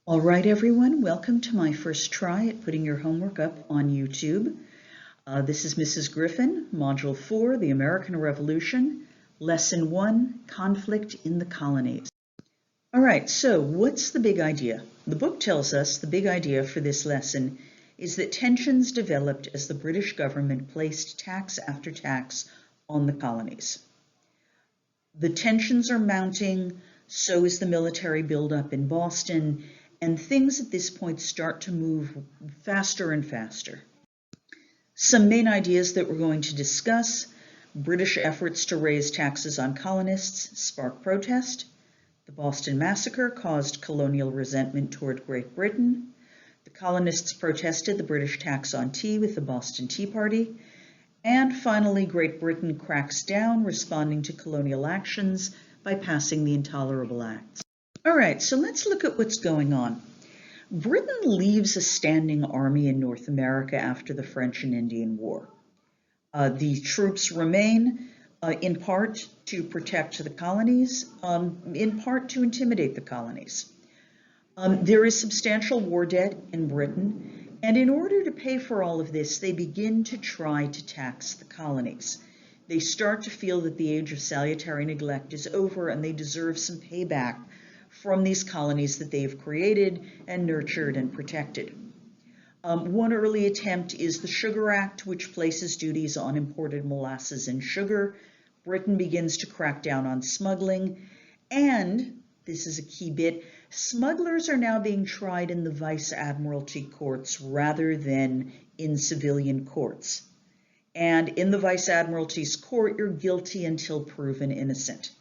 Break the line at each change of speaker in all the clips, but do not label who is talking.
All right, everyone, welcome to my first try at putting your homework up on YouTube. This is Mrs. Griffin, Module 4, The American Revolution, Lesson 1, Conflict in the Colonies. All right, so what's the big idea? The book tells us the big idea for this lesson is that tensions developed as the British government placed tax after tax on the colonies. The tensions are mounting, so is the military buildup in Boston, and things at this point start to move faster and faster. Some main ideas that we're going to discuss: British efforts to raise taxes on colonists spark protest. The Boston Massacre caused colonial resentment toward Great Britain. The colonists protested the British tax on tea with the Boston Tea Party. And finally, Great Britain cracks down, responding to colonial actions by passing the Intolerable Acts. All right, so let's look at what's going on. Britain leaves a standing army in North America after the French and Indian War. The troops remain in part to protect the colonies, in part to intimidate the colonies. There is substantial war debt in Britain, and in order to pay for all of this, they begin to try to tax the colonies. They start to feel that the age of salutary neglect is over and they deserve some payback from these colonies that they've created and nurtured and protected. One early attempt is the Sugar Act, which places duties on imported molasses and sugar. Britain begins to crack down on smuggling, and this is a key bit, smugglers are now being tried in the Vice Admiralty courts rather than in civilian courts. And in the Vice Admiralty's court, you're guilty until proven innocent.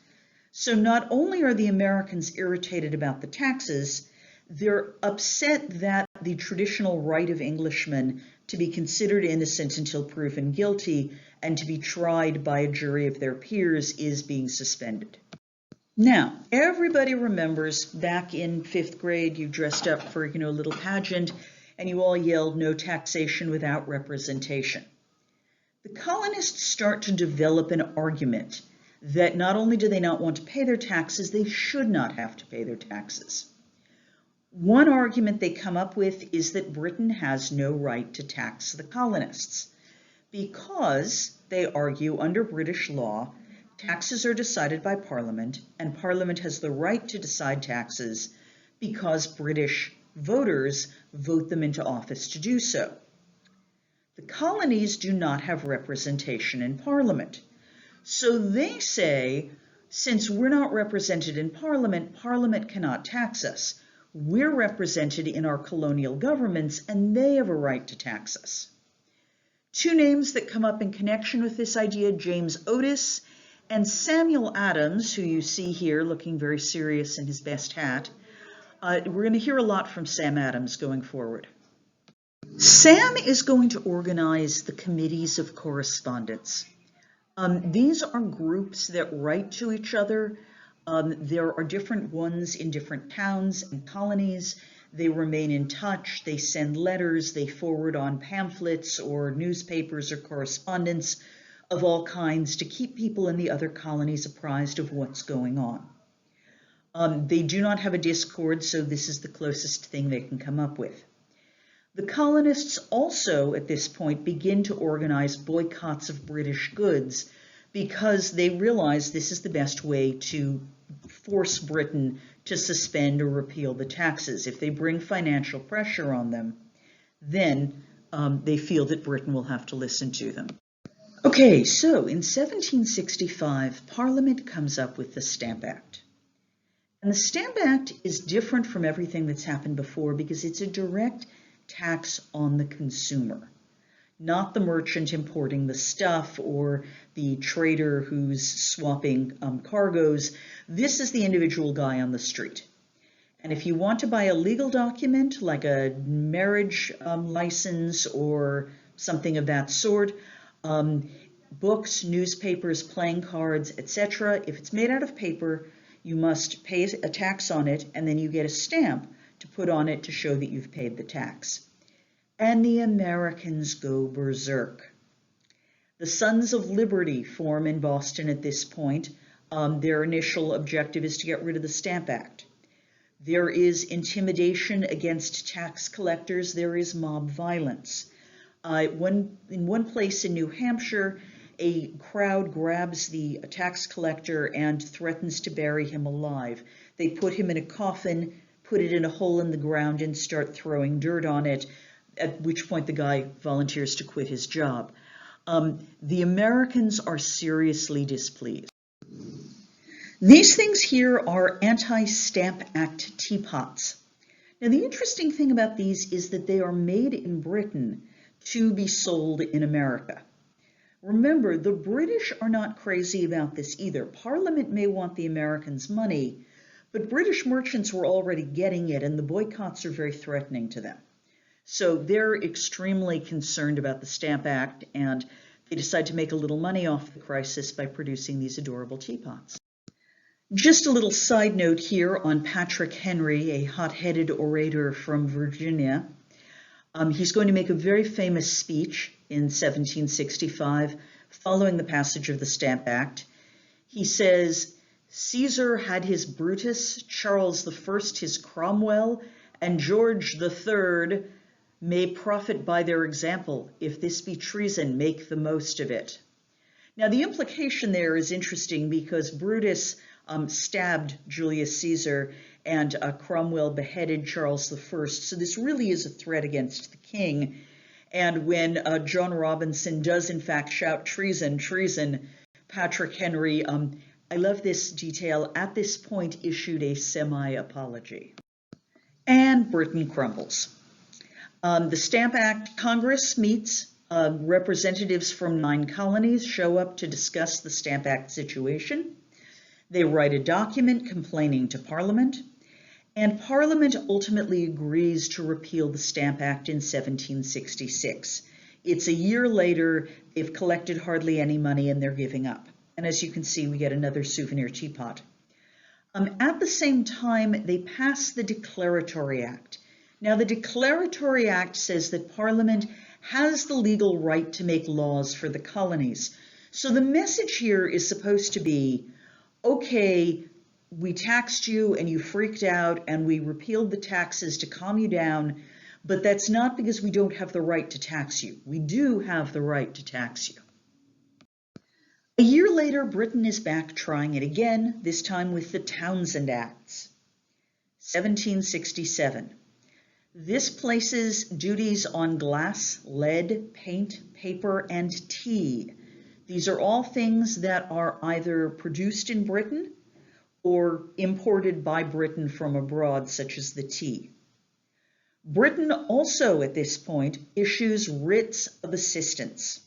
So not only are the Americans irritated about the taxes, they're upset that the traditional right of Englishmen to be considered innocent until proven guilty and to be tried by a jury of their peers is being suspended. Now, everybody remembers back in 5th grade, you dressed up for, a little pageant, and you all yelled, "No taxation without representation." The colonists start to develop an argument that not only do they not want to pay their taxes, they should not have to pay their taxes. One argument they come up with is that Britain has no right to tax the colonists because, they argue, under British law, taxes are decided by Parliament, and Parliament has the right to decide taxes because British voters vote them into office to do so. The colonies do not have representation in Parliament. So they say, since we're not represented in Parliament, Parliament cannot tax us. We're represented in our colonial governments, and they have a right to tax us. Two names that come up in connection with this idea, James Otis and Samuel Adams, who you see here looking very serious in his best hat. We're going to hear a lot from Sam Adams going forward. Sam is going to organize the committees of correspondence. These are groups that write to each other. There are different ones in different towns and colonies. They remain in touch. They send letters. They forward on pamphlets or newspapers or correspondence of all kinds to keep people in the other colonies apprised of what's going on. They do not have a discord, so this is the closest thing they can come up with. The colonists also, at this point, begin to organize boycotts of British goods because they realize this is the best way to force Britain to suspend or repeal the taxes. If they bring financial pressure on them, then they feel that Britain will have to listen to them. Okay, so in 1765, Parliament comes up with the Stamp Act. And the Stamp Act is different from everything that's happened before because it's a direct tax on the consumer, not the merchant importing the stuff or the trader who's swapping cargoes. This is the individual guy on the street. And if you want to buy a legal document like a marriage license or something of that sort, books, newspapers, playing cards, etc., if it's made out of paper, you must pay a tax on it, and then you get a stamp to put on it to show that you've paid the tax. And the Americans go berserk. The Sons of Liberty form in Boston at this point. Their initial objective is to get rid of the Stamp Act. There is intimidation against tax collectors. There is mob violence. In one place in New Hampshire, a crowd grabs the tax collector and threatens to bury him alive. They put him in a coffin, put it in a hole in the ground, and start throwing dirt on it, at which point the guy volunteers to quit his job. The Americans are seriously displeased. These things here are anti-Stamp Act teapots. Now, the interesting thing about these is that they are made in Britain to be sold in America. Remember, the British are not crazy about this either. Parliament may want the Americans' money, but British merchants were already getting it, and the boycotts are very threatening to them. So they're extremely concerned about the Stamp Act, and they decide to make a little money off the crisis by producing these adorable teapots. Just a little side note here on Patrick Henry, a hot-headed orator from Virginia. He's going to make a very famous speech in 1765 following the passage of the Stamp Act. He says, "Caesar had his Brutus, Charles I his Cromwell, and George III may profit by their example. If this be treason, make the most of it." Now, the implication there is interesting because Brutus stabbed Julius Caesar and Cromwell beheaded Charles I. So this really is a threat against the king. And when John Robinson does in fact shout treason, treason, Patrick Henry, I love this detail, at this point issued a semi-apology. And Britain crumbles. The Stamp Act Congress meets. Representatives from 9 colonies show up to discuss the Stamp Act situation. They write a document complaining to Parliament, and Parliament ultimately agrees to repeal the Stamp Act in 1766. It's a year later, they've collected hardly any money, and they're giving up. And as you can see, we get another souvenir teapot. At the same time, they pass the Declaratory Act. Now, the Declaratory Act says that Parliament has the legal right to make laws for the colonies. So the message here is supposed to be, okay, we taxed you and you freaked out and we repealed the taxes to calm you down, but that's not because we don't have the right to tax you. We do have the right to tax you. A year later, Britain is back trying it again, this time with the Townshend Acts. 1767. This places duties on glass, lead, paint, paper, and tea. These are all things that are either produced in Britain or imported by Britain from abroad, such as the tea. Britain also, at this point, issues writs of assistance.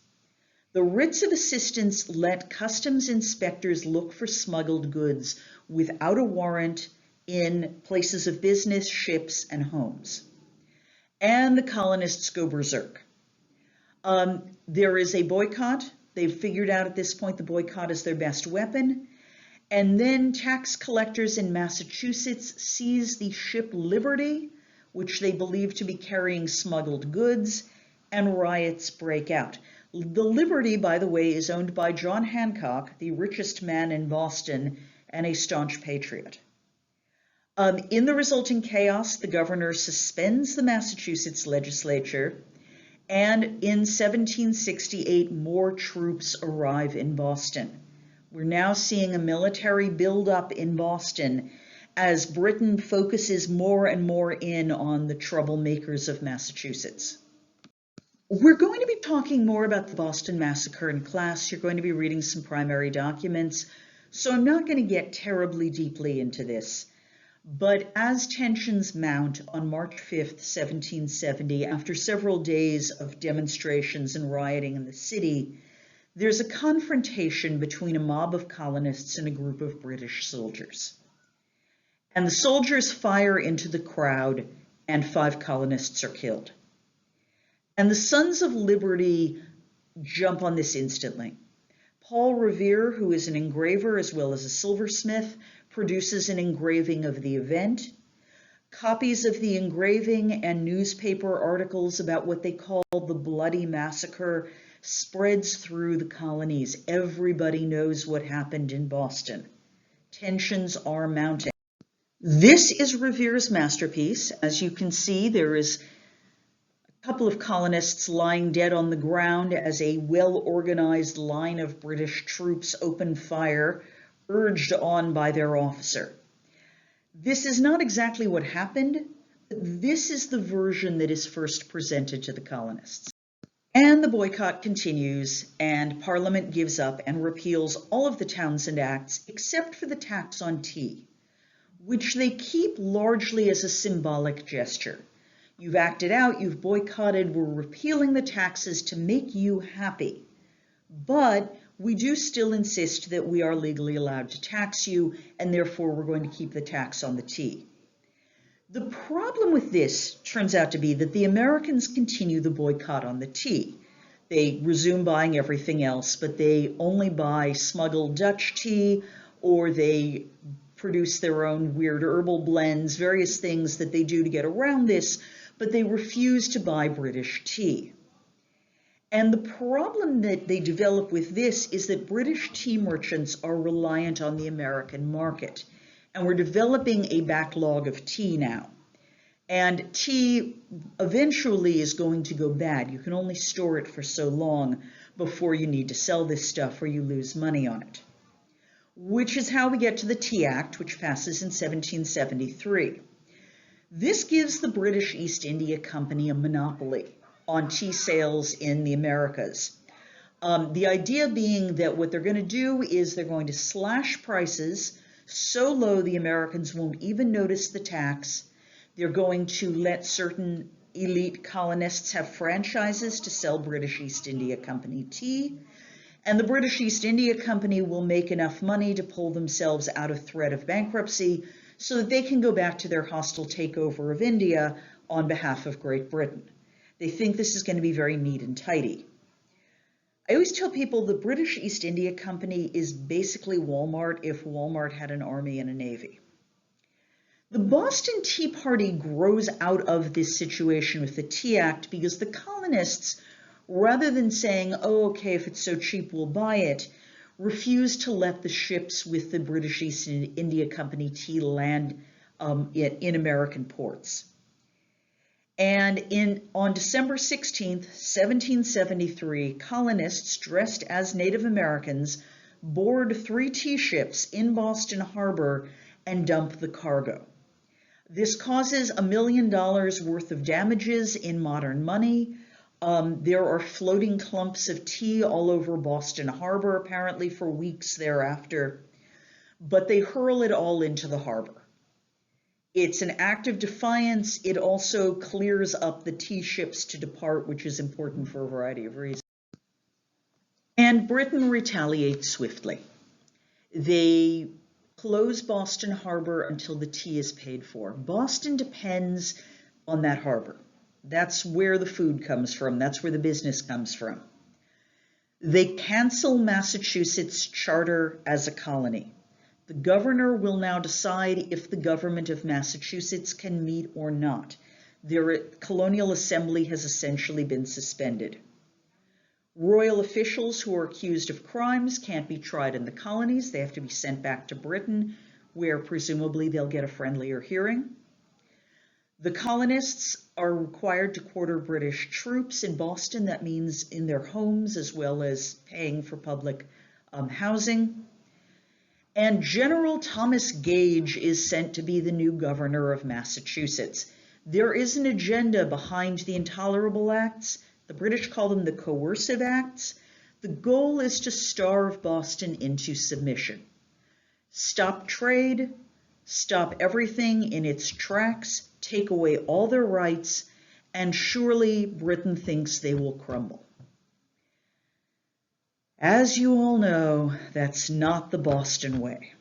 The writs of assistance let customs inspectors look for smuggled goods without a warrant in places of business, ships, and homes. And the colonists go berserk. There is a boycott. They've figured out at this point the boycott is their best weapon. And then tax collectors in Massachusetts seize the ship Liberty, which they believe to be carrying smuggled goods, and riots break out. The Liberty, by the way, is owned by John Hancock, the richest man in Boston and a staunch patriot. In the resulting chaos, the governor suspends the Massachusetts legislature, and in 1768, more troops arrive in Boston. We're now seeing a military buildup in Boston as Britain focuses more and more in on the troublemakers of Massachusetts. We're going to be talking more about the Boston Massacre in class. You're going to be reading some primary documents, so I'm not going to get terribly deeply into this. But as tensions mount on March 5th, 1770, after several days of demonstrations and rioting in the city, there's a confrontation between a mob of colonists and a group of British soldiers. And the soldiers fire into the crowd, and 5 colonists are killed. And the Sons of Liberty jump on this instantly. Paul Revere, who is an engraver as well as a silversmith, produces an engraving of the event. Copies of the engraving and newspaper articles about what they call the Bloody Massacre spreads through the colonies. Everybody knows what happened in Boston. Tensions are mounting. This is Revere's masterpiece. As you can see, there is a couple of colonists lying dead on the ground as a well-organized line of British troops open fire, urged on by their officer. This is not exactly what happened, but this is the version that is first presented to the colonists. And the boycott continues, and Parliament gives up and repeals all of the Townshend Acts except for the tax on tea, which they keep largely as a symbolic gesture. You've acted out, you've boycotted, we're repealing the taxes to make you happy. But we do still insist that we are legally allowed to tax you, and therefore we're going to keep the tax on the tea. The problem with this turns out to be that the Americans continue the boycott on the tea. They resume buying everything else, but they only buy smuggled Dutch tea, or they produce their own weird herbal blends, various things that they do to get around this, but they refuse to buy British tea. And the problem that they develop with this is that British tea merchants are reliant on the American market, and we're developing a backlog of tea now. And tea eventually is going to go bad. You can only store it for so long before you need to sell this stuff or you lose money on it. Which is how we get to the Tea Act, which passes in 1773. This gives the British East India Company a monopoly on tea sales in the Americas. The idea being that what they're going to do is they're going to slash prices so low the Americans won't even notice the tax. They're going to let certain elite colonists have franchises to sell British East India Company tea. And the British East India Company will make enough money to pull themselves out of threat of bankruptcy so that they can go back to their hostile takeover of India on behalf of Great Britain. They think this is going to be very neat and tidy. I always tell people the British East India Company is basically Walmart if Walmart had an army and a navy. The Boston Tea Party grows out of this situation with the Tea Act because the colonists, rather than saying, oh, okay, if it's so cheap, we'll buy it, refused to let the ships with the British East India Company land in American ports. And on December 16th, 1773, colonists dressed as Native Americans board 3 tea ships in Boston Harbor and dump the cargo. This causes $1 million worth of damages in modern money. There are floating clumps of tea all over Boston Harbor, apparently for weeks thereafter, but they hurl it all into the harbor. It's an act of defiance. It also clears up the tea ships to depart, which is important for a variety of reasons. And Britain retaliates swiftly. They close Boston Harbor until the tea is paid for. Boston depends on that harbor. That's where the food comes from. That's where the business comes from. They cancel Massachusetts' charter as a colony. The governor will now decide if the government of Massachusetts can meet or not. Their colonial assembly has essentially been suspended. Royal officials who are accused of crimes can't be tried in the colonies. They have to be sent back to Britain, where presumably they'll get a friendlier hearing. The colonists are required to quarter British troops in Boston. That means in their homes as well as paying for public housing. And General Thomas Gage is sent to be the new governor of Massachusetts. There is an agenda behind the Intolerable Acts. The British call them the Coercive Acts. The goal is to starve Boston into submission. Stop trade, stop everything in its tracks, take away all their rights, and surely Britain thinks they will crumble. As you all know, that's not the Boston way.